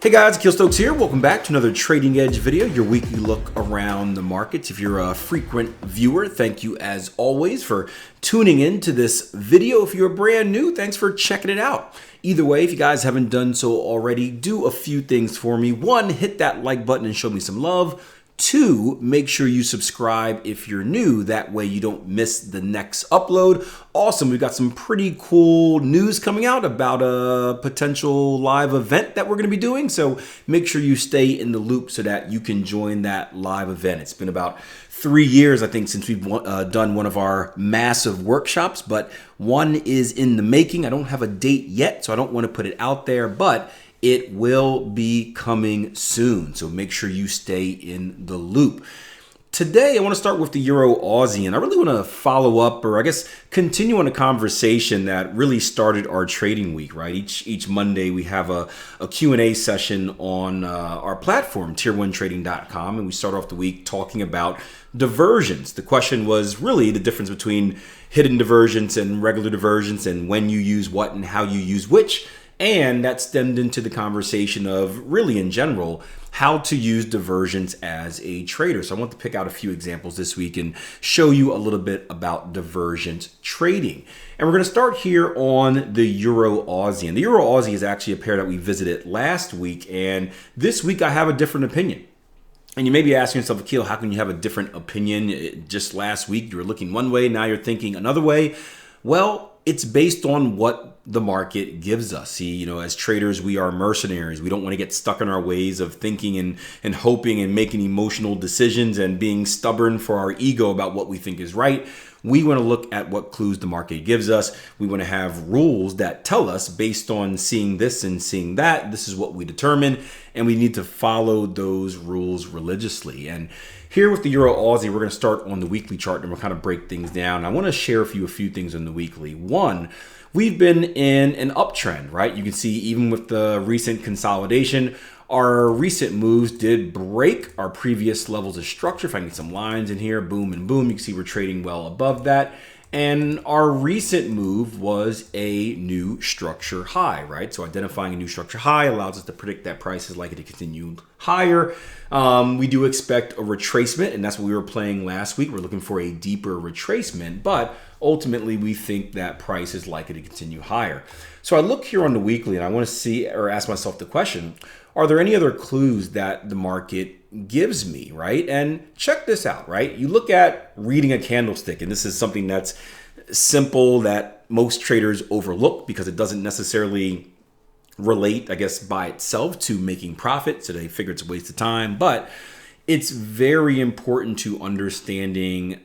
Hey guys, Akil Stokes here. Welcome back to another Trading Edge video, your weekly look around the markets. If you're a frequent viewer, thank you as always for tuning in to this video. If you're brand new, thanks for checking it out. Either way, if you guys haven't done so already, do a few things for me. One, hit that like button and show me some love. Two, make sure you subscribe if you're new. That way you don't miss the next upload. Awesome, we've got some pretty cool news coming out about a potential live event that we're going to be doing. So make sure you stay in the loop so that you can join that live event. It's been about 3 years, I think, since we've done one of our massive workshops, but one is in the making. I don't have a date yet, so I don't want to put it out there, but it will be coming soon, so make sure you stay in the loop. Today, I want to start with the Euro Aussie, and I really want to follow up, or I guess continue on a conversation that really started our trading week, right? Each Monday, we have a Q&A session on our platform, tier1trading.com, and we start off the week talking about divergence. The question was really the difference between hidden divergence and regular divergence, and when you use what and how you use which. And that stemmed into the conversation of really in general, how to use divergence as a trader. So I want to pick out a few examples this week and show you a little bit about divergence trading. And we're going to start here on the Euro Aussie. And the Euro Aussie is actually a pair that we visited last week. And this week I have a different opinion. And you may be asking yourself, Akil, how can you have a different opinion? Just last week you were looking one way, now you're thinking another way. Well, it's based on what the market gives us. See, as traders, we are mercenaries. We don't want to get stuck in our ways of thinking and hoping and making emotional decisions and being stubborn for our ego about what we think is right. We want to look at what clues the market gives us. We want to have rules that tell us based on seeing this and seeing that, this is what we determine, and we need to follow those rules religiously. And here with the Euro Aussie, we're going to start on the weekly chart and we'll kind of break things down. I want to share a few things on the weekly. One, we've been in an uptrend, right? You can see even with the recent consolidation, our recent moves did break our previous levels of structure. If I can get some lines in here, boom and boom, you can see we're trading well above that. And our recent move was a new structure high, right? So identifying a new structure high allows us to predict that price is likely to continue higher. We do expect a retracement, and that's what we were playing last week. We're looking for a deeper retracement, but ultimately we think that price is likely to continue higher. So I look here on the weekly and I want to see or ask myself the question, are there any other clues that the market gives me, right? And check this out, right? You look at reading a candlestick, and this is something that's simple that most traders overlook because it doesn't necessarily relate, I guess, by itself to making profit. So they figure it's a waste of time, but it's very important to understanding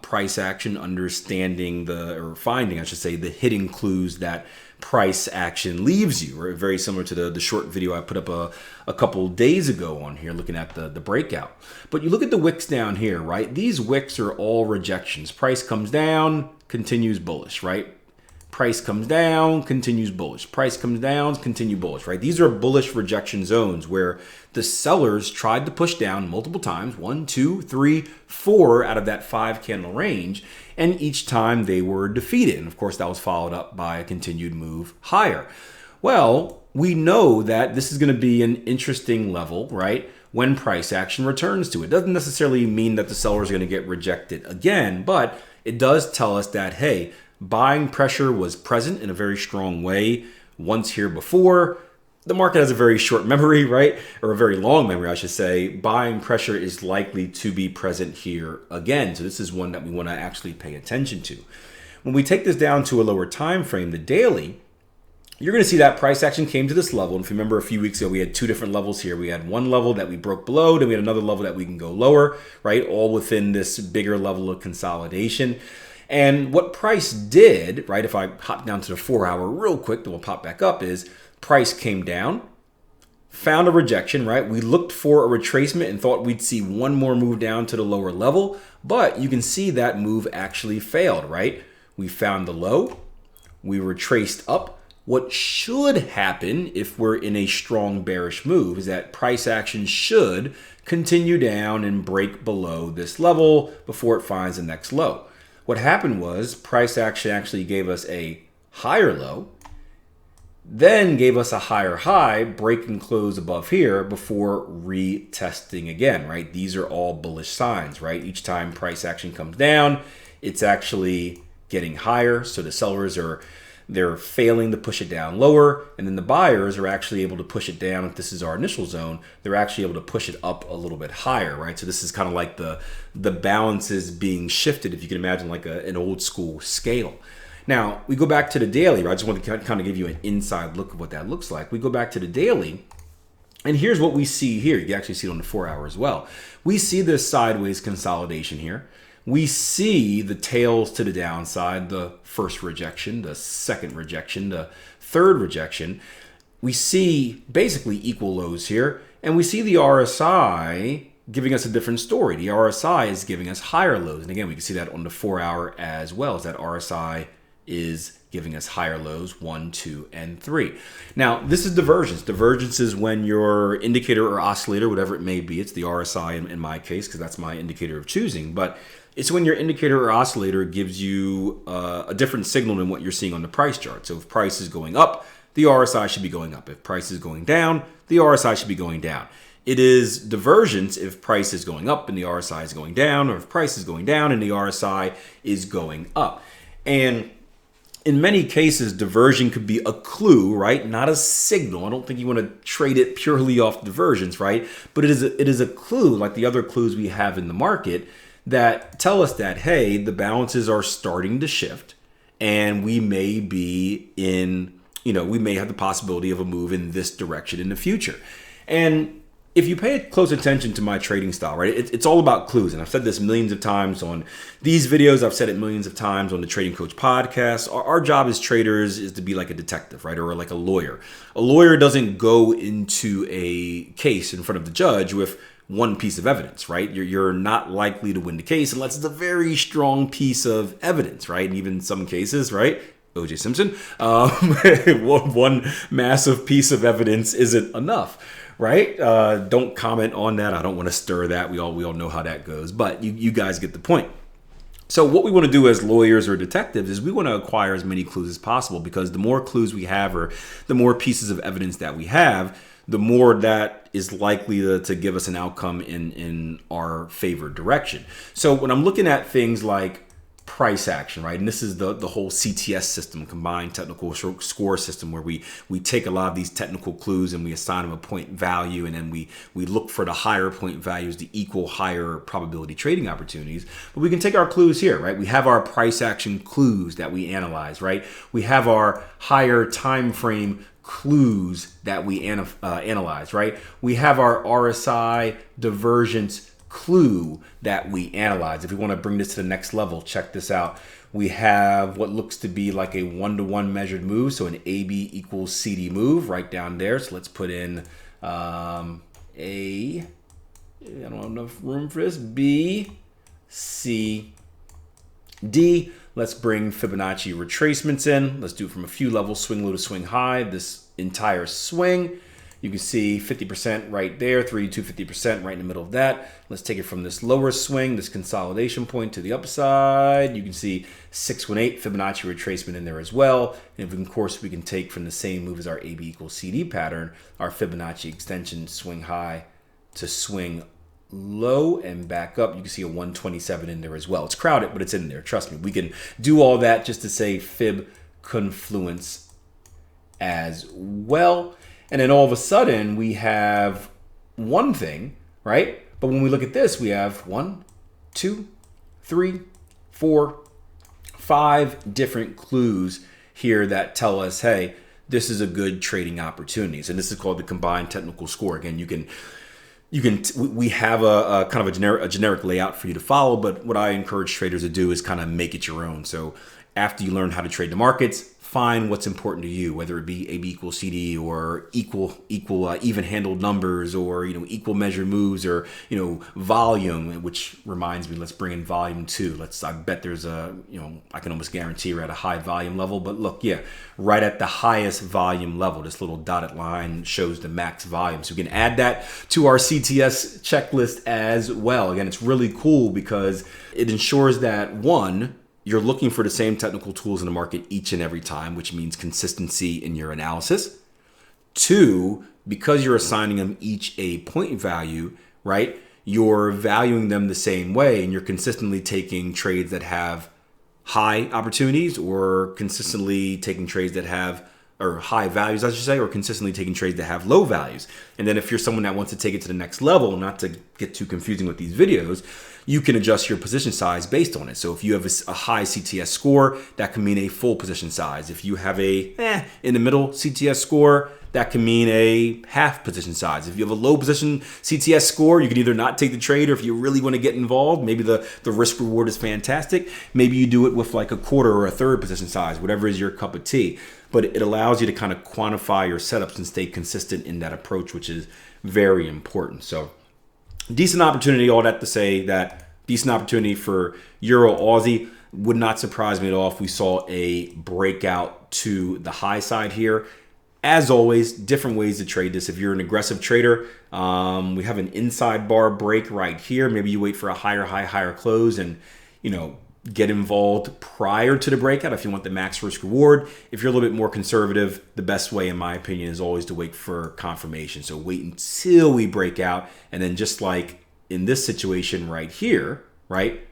price action, understanding or finding, I should say, the hidden clues that price action leaves you, or very similar to the short video I put up a couple days ago on here looking at the breakout. But you look at the wicks down here, right? These wicks are all rejections. Price comes down, continues bullish, right? Price comes down, continues bullish. Price comes down, continue bullish, right? These are bullish rejection zones where the sellers tried to push down multiple times, 1, 2, 3, 4 out of that 5 candle range. And each time they were defeated. And of course, that was followed up by a continued move higher. Well, we know that this is going to be an interesting level, right? When price action returns to it. Doesn't necessarily mean that the seller is going to get rejected again, but it does tell us that, hey, buying pressure was present in a very strong way once here before. The market has a very short memory, right? Or a very long memory, I should say. Buying pressure is likely to be present here again. So this is one that we want to actually pay attention to. When we take this down to a lower time frame, the daily, you're going to see that price action came to this level. And if you remember a few weeks ago, we had 2 different levels here. We had one level that we broke below, then we had another level that we can go lower, right? All within this bigger level of consolidation. And what price did, right, if I hop down to the 4-hour real quick, then we'll pop back up, is price came down, found a rejection, right? We looked for a retracement and thought we'd see one more move down to the lower level, but you can see that move actually failed, right? We found the low, we retraced up. What should happen if we're in a strong bearish move is that price action should continue down and break below this level before it finds the next low. What happened was price action actually gave us a higher low, then gave us a higher high, break and close above here before retesting again, right? These are all bullish signs, right? Each time price action comes down, it's actually getting higher. So the sellers they're failing to push it down lower, and then the buyers are actually able to push it down. If this is our initial zone, they're actually able to push it up a little bit higher, right? So this is kind of like the balances being shifted, if you can imagine, like an old school scale. Now, we go back to the daily, right? I just want to kind of give you an inside look of what that looks like. We go back to the daily, and here's what we see here. You can actually see it on the 4 hour as well. We see this sideways consolidation here. We see the tails to the downside, the first rejection, the second rejection, the third rejection. We see basically equal lows here, and we see the RSI giving us a different story. The RSI is giving us higher lows. And again, we can see that on the 4 hour as well, as that RSI is giving us higher lows, 1, 2, and 3. Now, this is divergence. Divergence is when your indicator or oscillator, whatever it may be, it's the RSI in my case, because that's my indicator of choosing, but it's when your indicator or oscillator gives you a different signal than what you're seeing on the price chart. So if price is going up, the RSI should be going up. If price is going down, the RSI should be going down. It is divergence if price is going up and the RSI is going down, or if price is going down and the RSI is going up. And in many cases, diversion could be a clue, right? Not a signal. I don't think you want to trade it purely off divergence, right? But it is a clue, like the other clues we have in the market, that tell us that, hey, the balances are starting to shift, and we may be in, we may have the possibility of a move in this direction in the future. And if you pay close attention to my trading style, right, it's all about clues. And I've said this millions of times on these videos. I've said it millions of times on the Trading Coach podcast. Our job as traders is to be like a detective, right, or like a lawyer. A lawyer doesn't go into a case in front of the judge with one piece of evidence, right? You're not likely to win the case unless it's a very strong piece of evidence, right? And even in some cases, right? O.J. Simpson, one massive piece of evidence isn't enough, right? Don't comment on that. I don't want to stir that. We all know how that goes, but you guys get the point. So what we want to do as lawyers or detectives is we want to acquire as many clues as possible, because the more clues we have, or the more pieces of evidence that we have, the more that is likely to give us an outcome in our favored direction. So when I'm looking at things like price action, right, and this is the whole CTS system, combined technical score system, where we take a lot of these technical clues and we assign them a point value, and then we look for the higher point values to equal higher probability trading opportunities. But we can take our clues here, right? We have our price action clues that we analyze, right? We have our higher time frame clues that we analyze, right? We have our RSI divergence clue that we analyze. If we want to bring this to the next level, check this out. We have what looks to be like a 1-to-1 measured move, so an AB equals CD move right down there. So let's put in I don't have enough room for this, B, C, D. Let's bring Fibonacci retracements in. Let's do it from a few levels, swing low to swing high, this entire swing. You can see 50% right there, 32, 50% right in the middle of that. Let's take it from this lower swing, this consolidation point, to the upside. You can see 618 Fibonacci retracement in there as well. And of course, we can take from the same move as our AB equals CD pattern, our Fibonacci extension, swing high to swing low and back up. You can see a 127 in there as well. It's crowded, but it's in there. Trust me, we can do all that just to say fib confluence as well. And then all of a sudden we have one thing, right? But when we look at this, we have 1, 2, 3, 4, 5 different clues here that tell us, hey, this is a good trading opportunities. And this is called the combined technical score. Again, we have a kind of a generic layout for you to follow, but what I encourage traders to do is kind of make it your own. So after you learn how to trade the markets, find what's important to you, whether it be AB equals CD, or equal even handled numbers, or equal measured moves, or volume. Which reminds me, let's bring in volume too. I bet there's I can almost guarantee we're at a high volume level. But look, yeah, right at the highest volume level, this little dotted line shows the max volume. So we can add that to our CTS checklist as well. Again, it's really cool because it ensures that, one, you're looking for the same technical tools in the market each and every time, which means consistency in your analysis. 2, because you're assigning them each a point value, right? You're valuing them the same way, and you're consistently taking trades that have high opportunities, or consistently taking trades that have, or high values, I should say, or consistently taking trades that have low values. And then if you're someone that wants to take it to the next level, not to get too confusing with these videos, you can adjust your position size based on it. So if you have a high CTS score, that can mean a full position size. If you have a in the middle CTS score, that can mean a half position size. If you have a low position CTS score, you can either not take the trade, or if you really want to get involved, maybe the risk reward is fantastic. Maybe you do it with like a quarter or a third position size, whatever is your cup of tea. But it allows you to kind of quantify your setups and stay consistent in that approach, which is very important. So decent opportunity, all that to say that decent opportunity for Euro Aussie. Would not surprise me at all if we saw a breakout to the high side here. As always, different ways to trade this. If you're an aggressive trader, we have an inside bar break right here. Maybe you wait for a higher high, higher close, and get involved prior to the breakout if you want the max risk reward. If you're a little bit more conservative, the best way, in my opinion, is always to wait for confirmation. So wait until we break out, and then just like in this situation right here, right?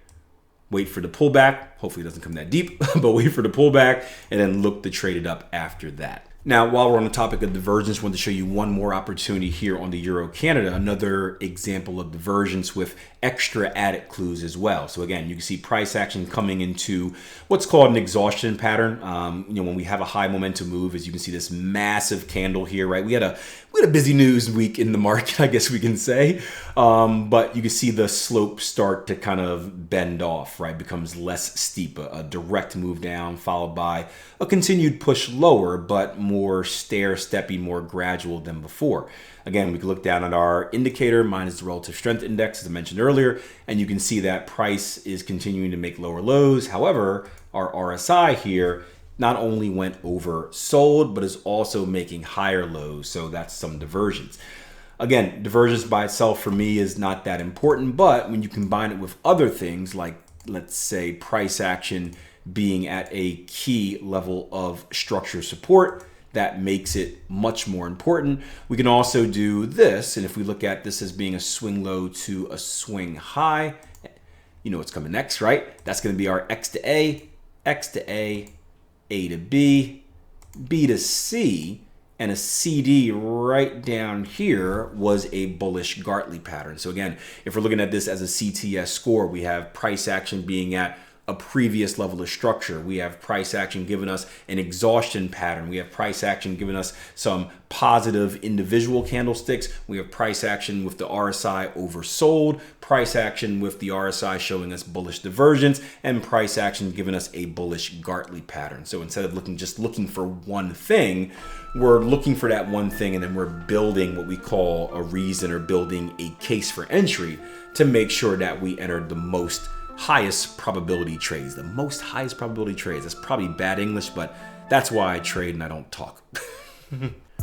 Wait for the pullback. Hopefully it doesn't come that deep, but wait for the pullback and then look to trade it up after that. Now, while we're on the topic of divergence, I want to show you one more opportunity here on the Euro Canada, another example of divergence with extra added clues as well. So again, you can see price action coming into what's called an exhaustion pattern. When we have a high momentum move, as you can see this massive candle here, right? We had a busy news week in the market, I guess we can say. But you can see the slope start to kind of bend off, right? Becomes less steep, a direct move down followed by a continued push lower, but more stair-steppy, more gradual than before. Again, we can look down at our indicator minus the relative strength index, as I mentioned earlier, and you can see that price is continuing to make lower lows. However, our RSI here not only went oversold, but is also making higher lows. So that's some divergence. Again, divergence by itself for me is not that important, but when you combine it with other things like, let's say, price action being at a key level of structure support, that makes it much more important. We can also do this, and if we look at this as being a swing low to a swing high, you know what's coming next, right? That's going to be our X to A, X to A to B, B to C, and a CD right down here was a bullish Gartley pattern. So again, if we're looking at this as a CTS score, we have price action being at a previous level of structure. We have price action giving us an exhaustion pattern. We have price action giving us some positive individual candlesticks. We have price action with the RSI oversold, price action with the RSI showing us bullish divergence, and price action giving us a bullish Gartley pattern. So instead of just looking for one thing, we're looking for that one thing, and then we're building what we call a reason, or building a case for entry to make sure that we enter the most highest probability trades, the most highest probability trades. That's probably bad English, but that's why I trade and I don't talk.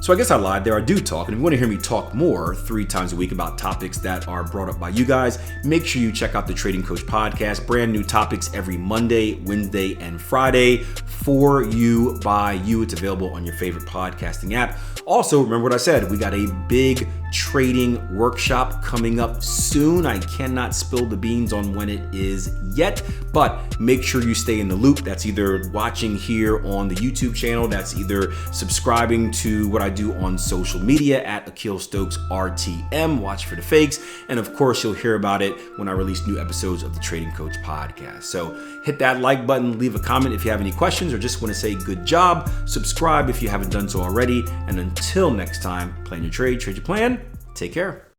So I guess I lied there. I do talk, and if you want to hear me talk more 3 times a week about topics that are brought up by you guys, make sure you check out the Trading Coach podcast. Brand new topics every Monday, Wednesday, and Friday for you, by you. It's available on your favorite podcasting app. Also, remember what I said, we got a big trading workshop coming up soon. I cannot spill the beans on when it is yet, but make sure you stay in the loop. That's either watching here on the YouTube channel, that's either subscribing to what I do on social media at Akil Stokes RTM, watch for the fakes, and of course you'll hear about it when I release new episodes of the Trading Coach podcast. So hit that like button, leave a comment if you have any questions or just want to say good job, subscribe if you haven't done so already, and until next time, plan your trade, trade your plan, take care.